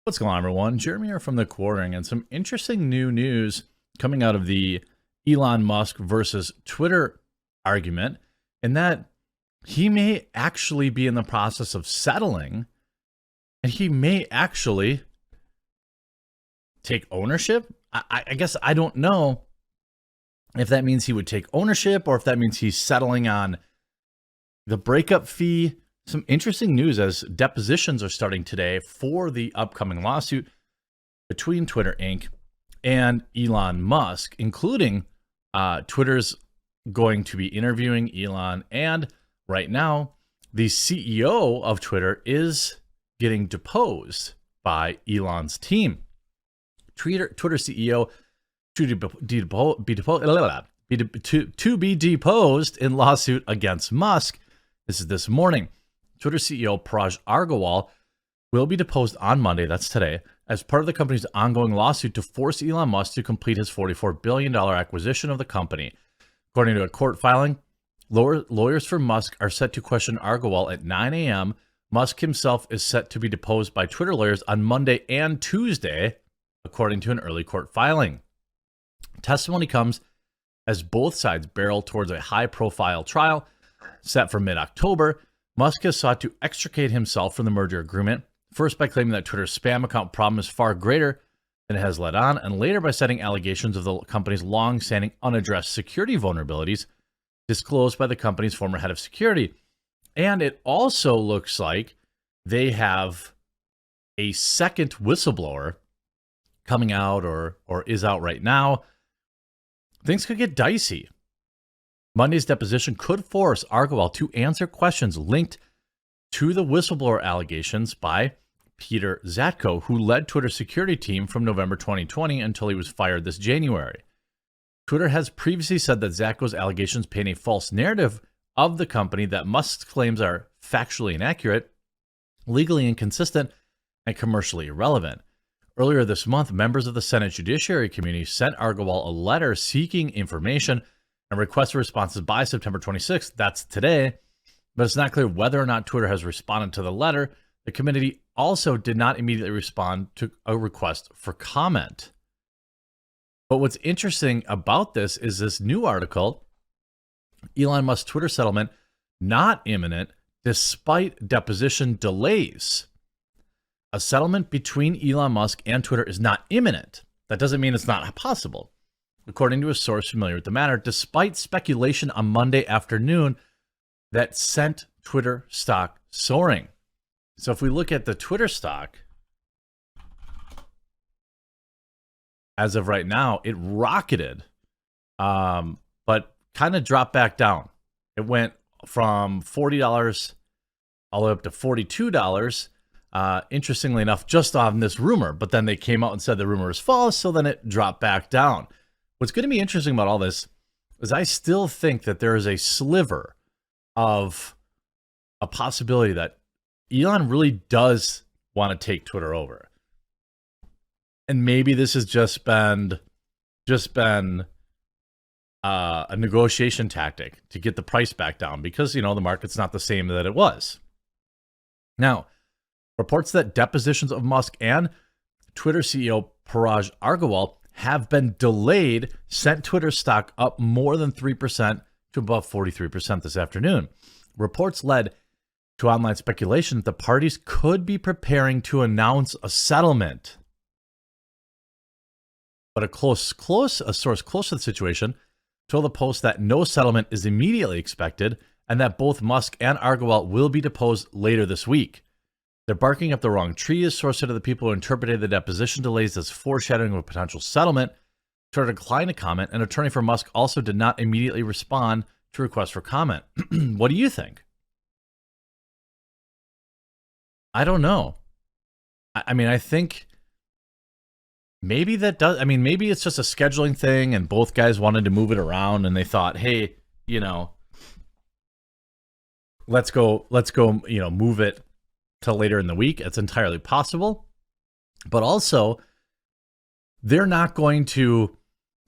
What's going on, everyone? Jeremy here from The Quartering, and some interesting new news coming out of the Elon Musk versus Twitter argument, in that he may actually be in the process of settling, and he may actually take ownership. I guess I don't know if that means he would take ownership or if that means he's settling on the breakup fee. Some interesting news as depositions are starting today for the upcoming lawsuit between Twitter Inc. and Elon Musk, including Twitter's going to be interviewing Elon. And right now, the CEO of Twitter is getting deposed by Elon's team. Twitter CEO to be deposed in lawsuit against Musk. This is this morning. Twitter CEO Parag Agrawal will be deposed on Monday, that's today, as part of the company's ongoing lawsuit to force Elon Musk to complete his $44 billion acquisition of the company. According to a court filing, lawyers for Musk are set to question Agrawal at 9 a.m. Musk himself is set to be deposed by Twitter lawyers on Monday and Tuesday, according to an early court filing. Testimony comes as both sides barrel towards a high-profile trial set for mid-October. Musk has sought to extricate himself from the merger agreement, first by claiming that Twitter's spam account problem is far greater than it has let on, and later by citing allegations of the company's long-standing unaddressed security vulnerabilities disclosed by the company's former head of security. And it also looks like they have a second whistleblower coming out or is out right now. Things could get dicey. Monday's deposition could force Agrawal to answer questions linked to the whistleblower allegations by Peter Zatko, who led Twitter's security team from November 2020 until he was fired this January. Twitter has previously said that Zatko's allegations paint a false narrative of the company, that Musk's claims are factually inaccurate, legally inconsistent, and commercially irrelevant. Earlier this month, members of the Senate Judiciary Committee sent Agrawal a letter seeking information and requested responses by September 26th. That's today, but it's not clear whether or not Twitter has responded to the letter. The committee also did not immediately respond to a request for comment. But what's interesting about this is this new article, Elon Musk's Twitter settlement not imminent despite deposition delays. A settlement between Elon Musk and Twitter is not imminent. That doesn't mean it's not possible, according to a source familiar with the matter, despite speculation on Monday afternoon that sent Twitter stock soaring. So if we look at the Twitter stock, as of right now, it rocketed, but kind of dropped back down. It went from $40 all the way up to $42, interestingly enough, just on this rumor. But then they came out and said the rumor is false, so then it dropped back down. What's going to be interesting about all this is I still think that there is a sliver of a possibility that Elon really does want to take Twitter over. And maybe this has just been a negotiation tactic to get the price back down because, the market's not the same that it was. Now, reports that depositions of Musk and Twitter CEO Parag Agrawal have been delayed sent Twitter stock up more than 3% to above 43% this afternoon. Reports led to online speculation that the parties could be preparing to announce a settlement. But a source close to the situation told the Post that no settlement is immediately expected and that both Musk and Agrawal will be deposed later this week. They're barking up the wrong tree, as source said to the people who interpreted the deposition delays as foreshadowing of a potential settlement. Twitter declined to comment. An attorney for Musk also did not immediately respond to requests for comment. What do you think? I don't know. I think maybe that does. Maybe it's just a scheduling thing and both guys wanted to move it around and they thought, hey, let's go, move it till later in the week. It's entirely possible. But also, they're not going to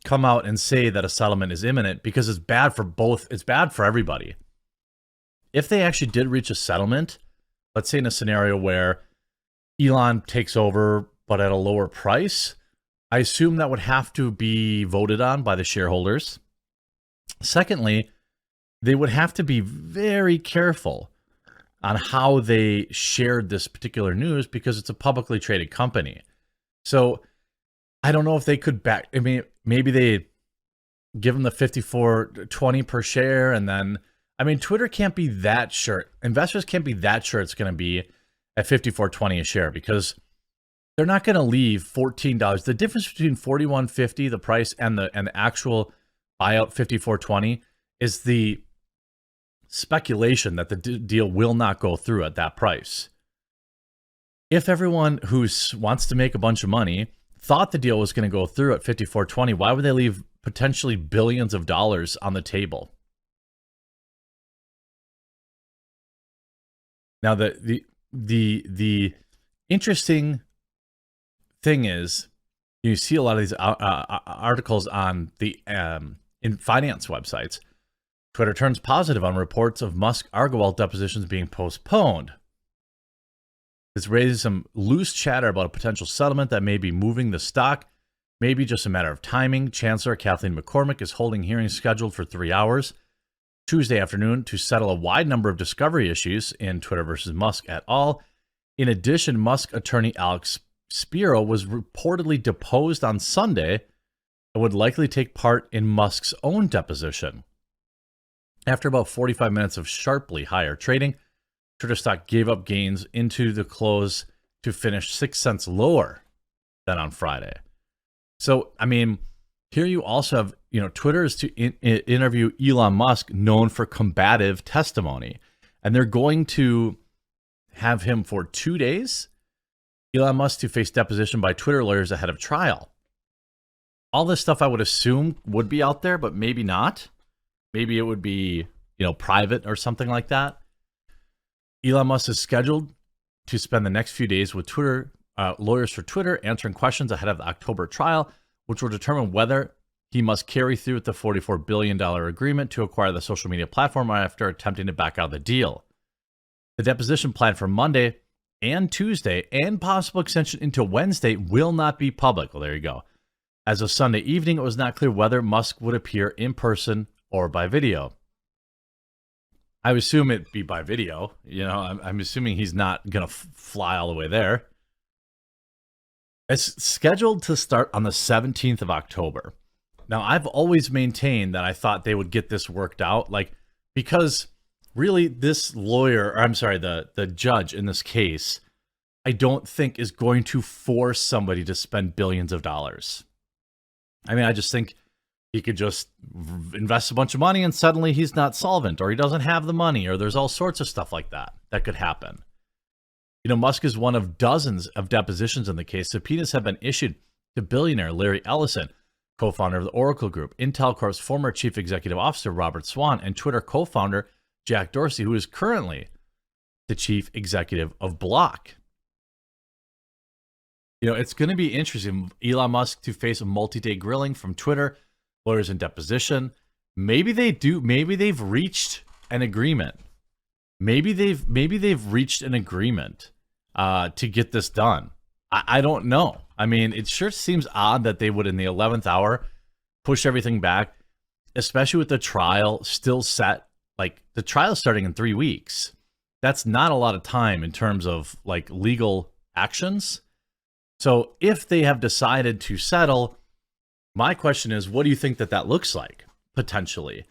come out and say that a settlement is imminent because it's bad for both. It's bad for everybody. If they actually did reach a settlement, let's say in a scenario where Elon takes over, but at a lower price. I assume that would have to be voted on by the shareholders. Secondly, they would have to be very careful on how they shared this particular news because it's a publicly traded company. So I don't know if they could back. I mean, maybe they give them the 54.20 per share, and then Twitter can't be that sure. Investors can't be that sure it's going to be at 54.20 a share because they're not going to leave $14. The difference between 41.50 the price and the actual buyout 54.20 is the speculation that the deal will not go through at that price. If everyone who wants to make a bunch of money thought the deal was going to go through at 54.20, why would they leave potentially billions of dollars on the table? Now, the interesting thing is, you see a lot of these articles on the in finance websites. Twitter turns positive on reports of Musk Argowal depositions being postponed. This raises some loose chatter about a potential settlement that may be moving the stock, maybe just a matter of timing. Chancellor Kathleen McCormick is holding hearings scheduled for 3 hours Tuesday afternoon to settle a wide number of discovery issues in Twitter versus Musk et al. In addition, Musk attorney Alex Spiro was reportedly deposed on Sunday and would likely take part in Musk's own deposition. After about 45 minutes of sharply higher trading, Twitter stock gave up gains into the close to finish 6 cents lower than on Friday. So, here you also have, Twitter is to interview Elon Musk, known for combative testimony. And they're going to have him for 2 days. Elon Musk to face deposition by Twitter lawyers ahead of trial. All this stuff I would assume would be out there, but maybe not. Maybe it would be, private or something like that. Elon Musk is scheduled to spend the next few days with Twitter lawyers for Twitter answering questions ahead of the October trial, which will determine whether he must carry through with the $44 billion agreement to acquire the social media platform after attempting to back out of the deal. The deposition planned for Monday and Tuesday and possible extension into Wednesday will not be public. Well, there you go. As of Sunday evening, it was not clear whether Musk would appear in person or by video. I would assume it'd be by video. I'm assuming he's not going to fly all the way there. It's scheduled to start on the 17th of October. Now, I've always maintained that I thought they would get this worked out, because really this lawyer, or the judge in this case, I don't think is going to force somebody to spend billions of dollars. I just think he could just invest a bunch of money and suddenly he's not solvent, or he doesn't have the money, or there's all sorts of stuff like that could happen. Musk is one of dozens of depositions in the case. Subpoenas have been issued to billionaire Larry Ellison, co-founder of the Oracle Group, Intel Corp's former chief executive officer Robert Swan, and Twitter co-founder Jack Dorsey, who is currently the chief executive of Block. It's going to be interesting. Elon Musk to face a multi-day grilling from Twitter, lawyers in deposition. Maybe they do. Maybe they've reached an agreement. Maybe they've reached an agreement to get this done. I don't know. It sure seems odd that they would, in the 11th hour, push everything back, especially with the trial still set. The trial starting in 3 weeks. That's not a lot of time in terms of legal actions. So if they have decided to settle, my question is, what do you think that looks like potentially?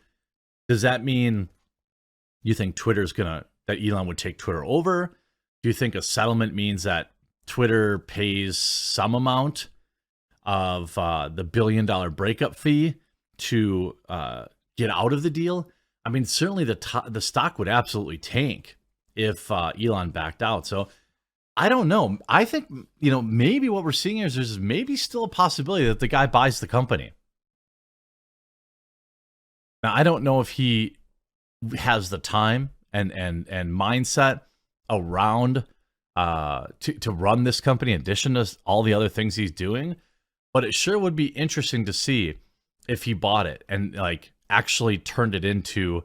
Does that mean you think that Elon would take Twitter over? Do you think a settlement means that Twitter pays some amount of the $1 billion breakup fee to get out of the deal? Certainly the stock would absolutely tank if Elon backed out. So I don't know. I think, maybe what we're seeing is there's maybe still a possibility that the guy buys the company. Now, I don't know if he has the time and mindset around to run this company in addition to all the other things he's doing, but it sure would be interesting to see if he bought it and actually turned it into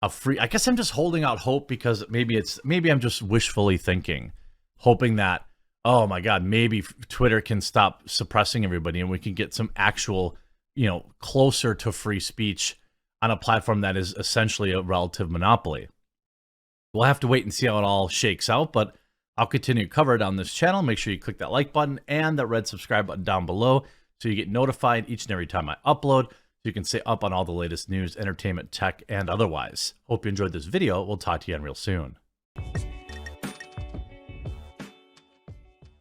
a free. I guess I'm just holding out hope because maybe I'm just wishfully thinking, hoping that oh my God, maybe Twitter can stop suppressing everybody and we can get some actual, closer to free speech on a platform that is essentially a relative monopoly. We'll have to wait and see how it all shakes out, but I'll continue to cover it on this channel. Make sure you click that like button and that red subscribe button down below so you get notified each and every time I upload, so you can stay up on all the latest news, entertainment, tech, and otherwise. Hope you enjoyed this video. We'll talk to you again real soon.